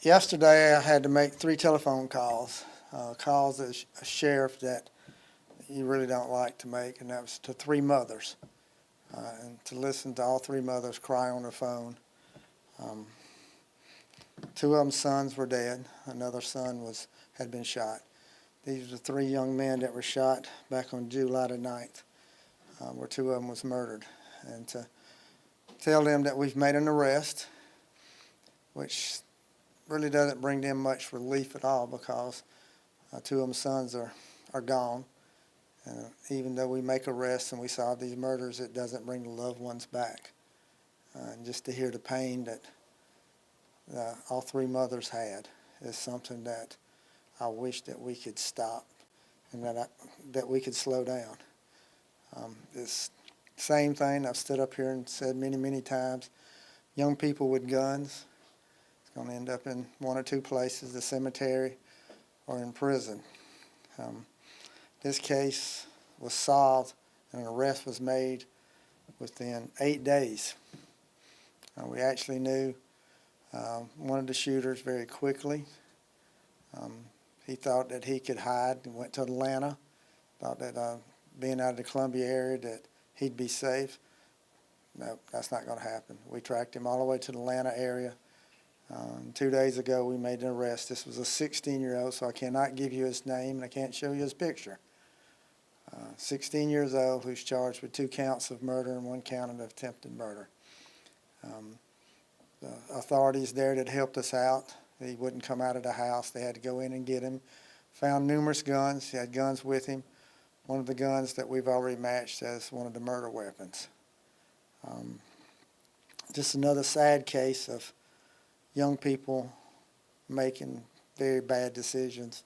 Yesterday, I had to make 3 telephone calls. Calls to a sheriff that you really don't like to make, and that was to 3 mothers. And to listen to all 3 mothers cry on the phone. Um, 2 of them's sons were dead. Another son had been shot. These are the 3 young men that were shot back on July the 9th, where 2 of them was murdered. And to tell them that we've made an arrest, which really doesn't bring them much relief at all, because 2 of them's sons are gone. Even though we make arrests and we solve these murders, it doesn't bring the loved ones back. And just to hear the pain that all 3 mothers had is something that I wish that we could stop, and that we could slow down. This same thing I've stood up here and said many, many times. Young people with guns, it's going to end up in 1 or 2 places: the cemetery or in prison. This case was solved and an arrest was made within 8 days. We actually knew one of the shooters very quickly. He thought that he could hide and went to Atlanta, thought that being out of the Columbia area that he'd be safe. No, that's not going to happen. We tracked him all the way to the Atlanta area. 2 days ago, we made an arrest. This was a 16-year-old, so I cannot give you his name and I can't show you his picture. 16 years old, who's charged with 2 counts of murder and 1 count of attempted murder. The authorities there that helped us out, he wouldn't come out of the house. They had to go in and get him. Found numerous guns. He had guns with him. One of the guns that we've already matched as one of the murder weapons. Just another sad case of young people making very bad decisions,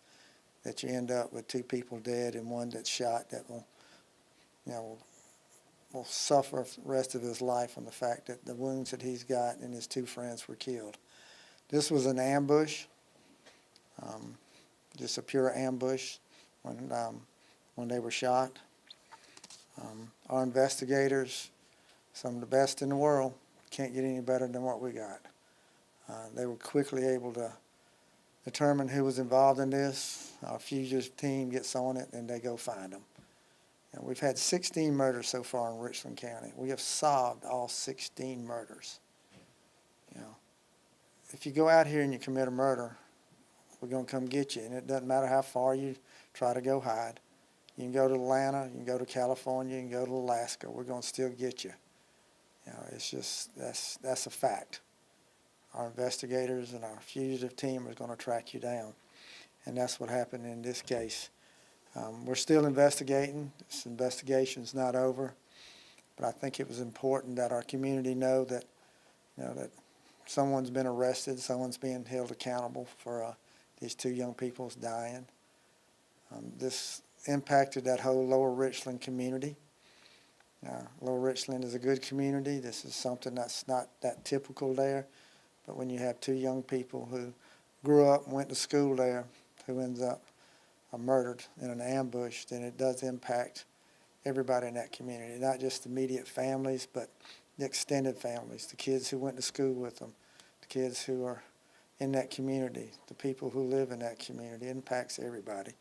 that you end up with 2 people dead and 1 that's shot, that will suffer the rest of his life from the fact that the wounds that he's got and his 2 friends were killed. This was an ambush, just a pure ambush when they were shot. Our investigators, some of the best in the world, can't get any better than what we got. They were quickly able to determine who was involved in this. Our fugitive team gets on it and they go find them. And we've had 16 murders so far in Richland County. We have solved all 16 murders. If you go out here and you commit a murder, we're going to come get you. And it doesn't matter how far you try to go hide. You can go to Atlanta, you can go to California, you can go to Alaska. We're going to still get you. It's just, that's a fact. Our investigators and our fugitive team is going to track you down. And that's what happened in this case. We're still investigating. This investigation's not over. But I think it was important that our community know that, that someone's been arrested, someone's being held accountable for these 2 young people's dying. This impacted that whole Lower Richland community. Lower Richland is a good community. This is something that's not that typical there. But when you have 2 young people who grew up and went to school there, who ends up murdered in an ambush, then it does impact everybody in that community, not just immediate families, but the extended families, the kids who went to school with them, the kids who are in that community, the people who live in that community. It impacts everybody.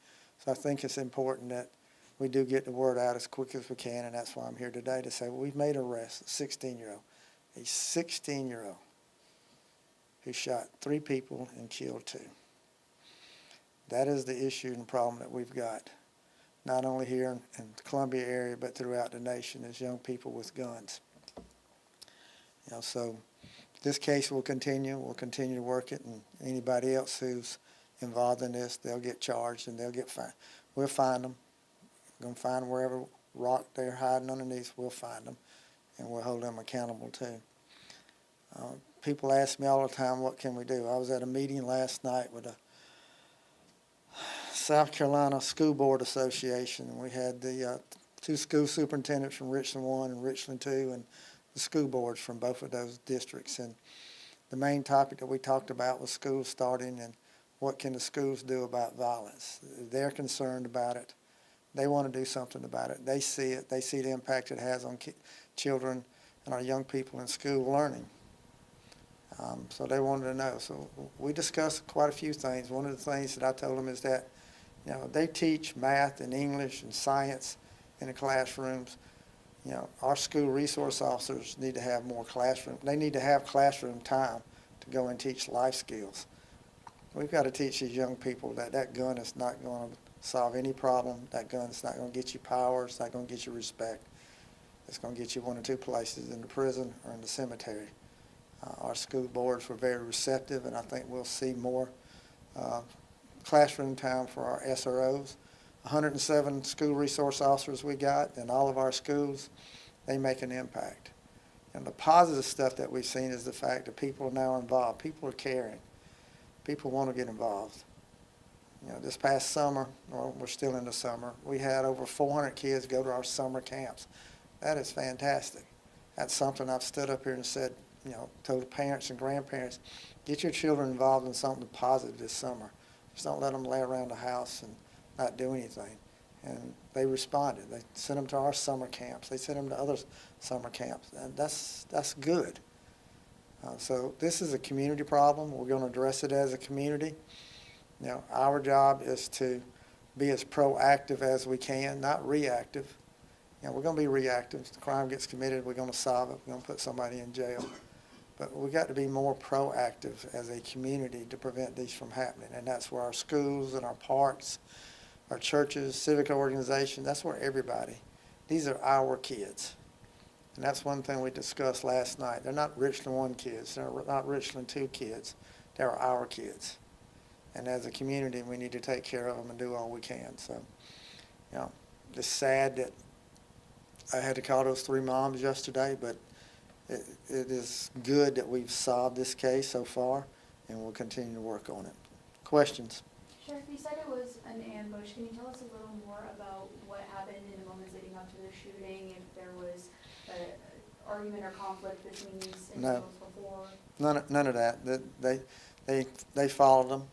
So I think it's important that we do get the word out as quick as we can, and that's why I'm here today to say, well, we've made an arrest, a 16-year-old who shot 3 people and killed 2. That is the issue and problem that we've got, not only here in the Columbia area, but throughout the nation, is young people with guns. So this case will continue. We'll continue to work it, and anybody else who's involved in this, they'll get charged and they'll get fined. We'll find them. We're going to find wherever rock they're hiding underneath, we'll find them, and we'll hold them accountable too. People ask me all the time, what can we do? I was at a meeting last night with a South Carolina School Board Association, and we had the 2 school superintendents from Richland 1 and Richland 2, and the school boards from both of those districts. And the main topic that we talked about was schools starting and what can the schools do about violence. They're concerned about it. They want to do something about it. They see it. They see the impact it has on children and our young people in school learning. So they wanted to know. So we discussed quite a few things. One of the things that I told them is that, they teach math and English and science in the classrooms. Our school resource officers need to have more classroom. They need to have classroom time to go and teach life skills. We've got to teach these young people that that gun is not going to solve any problem. That gun is not going to get you power. It's not going to get you respect. It's going to get you one or two places, in the prison or in the cemetery. Our school boards were very receptive, and I think we'll see more classroom time for our SROs. 107 school resource officers we got in all of our schools, they make an impact. And the positive stuff that we've seen is the fact that people are now involved. People are caring. People want to get involved. This past summer, well, we're still in the summer, we had over 400 kids go to our summer camps. That is fantastic. That's something I've stood up here and said, told the parents and grandparents, get your children involved in something positive this summer. Just don't let them lay around the house and not do anything. And they responded. They sent them to our summer camps. They sent them to other summer camps. And that's good. So this is a community problem. We're going to address it as a community. Our job is to be as proactive as we can, not reactive. We're going to be reactive. If the crime gets committed, we're going to solve it. We're going to put somebody in jail. But we've got to be more proactive as a community to prevent these from happening. And that's where our schools and our parks, our churches, civic organizations, that's where everybody. These are our kids. And that's one thing we discussed last night. They're not Richland 1 kids. They're not Richland 2 kids. They're our kids. And as a community, we need to take care of them and do all we can. So, it's sad that I had to call those 3 moms yesterday, but it is good that we've solved this case so far, and we'll continue to work on it. Questions? Sheriff, you said it was an ambush. Can you tell us a little more about what happened in the moments leading up to the shooting, if there was an argument or conflict between these individuals before? None of that. They followed them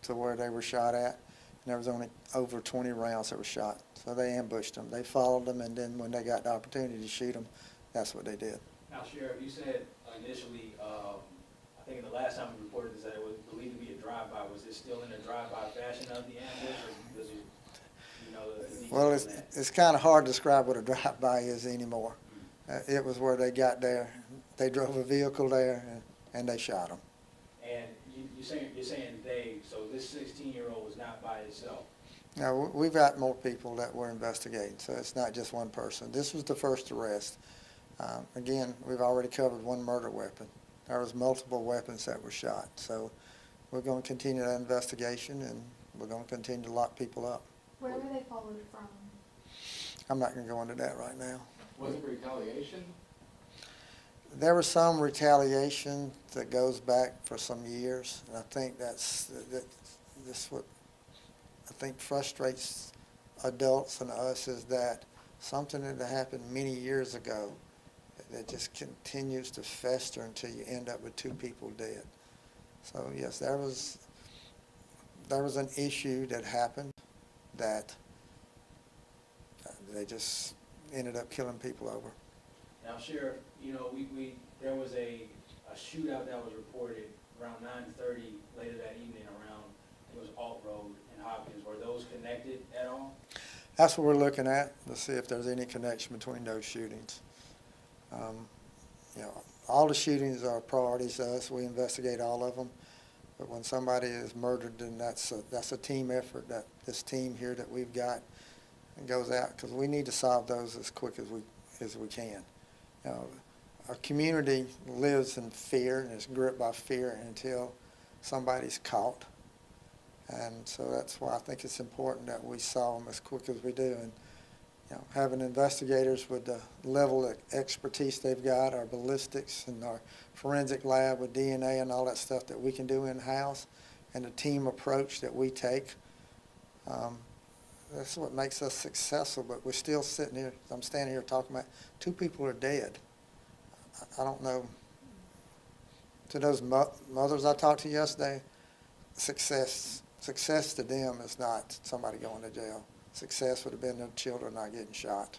to where they were shot at, and there was only over 20 rounds that were shot. So they ambushed them. They followed them, and then when they got the opportunity to shoot them, that's what they did. Now, Sheriff, you said initially, I think the last time we reported this, that it was believed to be a drive-by. Was it still in a drive-by fashion of the ambush, or was it, Well, it's kind of hard to describe what a drive-by is anymore. It was where they got there. They drove a vehicle there, and they shot them. And you're saying they, so this 16-year-old was not by himself? Now, we've got more people that we're investigating, so it's not just one person. This was the first arrest. Again, we've already covered 1 murder weapon. There was multiple weapons that were shot. So we're going to continue that investigation, and we're going to continue to lock people up. Where were they followed from? I'm not going to go into that right now. Was it retaliation? There was some retaliation that goes back for some years, and I think that's what I think frustrates adults and us, is that something that happened many years ago that just continues to fester until you end up with 2 people dead. So yes, there was an issue that happened that they just ended up killing people over. Now, Sheriff, there was a shootout that was reported around 9:30 later that evening around, it was Alt Road in Hopkins. Were those connected at all? That's what we're looking at, to see if there's any connection between those shootings. All the shootings are priorities to us. We investigate all of them. But when somebody is murdered, then that's a team effort, that this team here that we've got goes out, because we need to solve those as quick as we can. Our community lives in fear and is gripped by fear until somebody's caught. And so that's why I think it's important that we solve them as quick as we do. And having investigators with the level of expertise they've got, our ballistics and our forensic lab with DNA and all that stuff that we can do in-house, and the team approach that we take, that's what makes us successful. But we're still sitting here, I'm standing here talking about 2 people are dead. I don't know. To those mothers I talked to yesterday, success to them is not somebody going to jail. Success would have been their children not getting shot.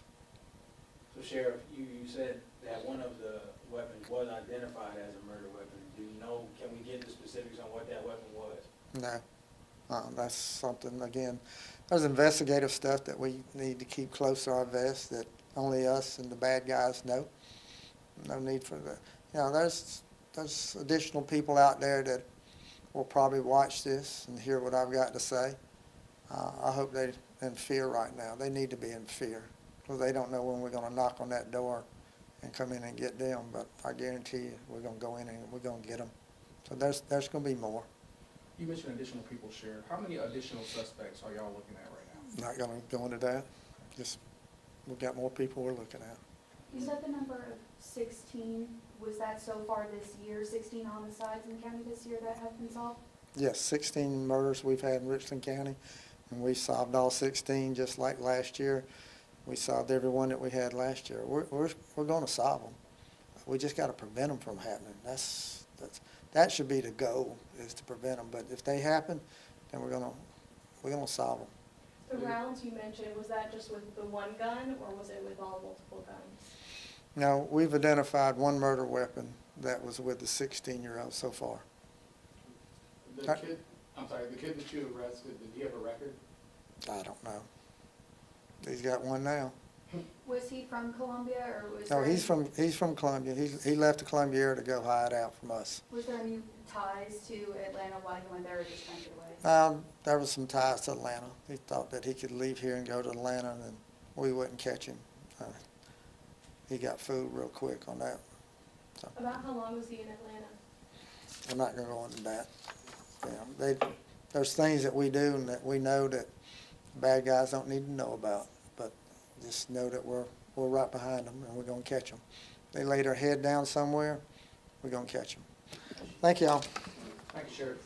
So, Sheriff, you said that one of the weapons was identified as a murder weapon. Do you know, can we get the specifics on what that weapon was? No. That's something, again, there's investigative stuff that we need to keep close to our vest that only us and the bad guys know. No need for that. You know, there's additional people out there that will probably watch this and hear what I've got to say. I hope they're in fear right now. They need to be in fear because they don't know when we're going to knock on that door and come in and get them. But I guarantee you, we're going to go in and we're going to get them. So there's going to be more. You mentioned additional people, Sheriff. How many additional suspects are y'all looking at right now? Not going to go into that. Just, we've got more people we're looking at. You said the number of 16, was that so far this year, 16 homicides in the county this year that have been solved? Yes, 16 murders we've had in Richland County, and we solved all 16 just like last year. We solved every one that we had last year. We're going to solve them. We just got to prevent them from happening. That should be the goal, is to prevent them. But if they happen, then we're gonna solve them. The rounds you mentioned, was that just with the one gun, or was it with all multiple guns? Now, we've identified one murder weapon that was with the 16-year-old so far. The kid that you arrested, did he have a record? I don't know. He's got one now. Was he from Columbia, or was No, there he's from Columbia. He left the Columbia area to go hide out from us. was there any ties to Atlanta while he went there, or just trying to get away? There was some ties to Atlanta. He thought that he could leave here and go to Atlanta and we wouldn't catch him. He got fooled real quick on that. So About how long was he in Atlanta? I'm not gonna go into that. There's things that we do and that we know that bad guys don't need to know about, but just know that we're right behind them and we're gonna catch them. They lay their head down somewhere, we're gonna catch them. Thank y'all. Thank you, Sheriff.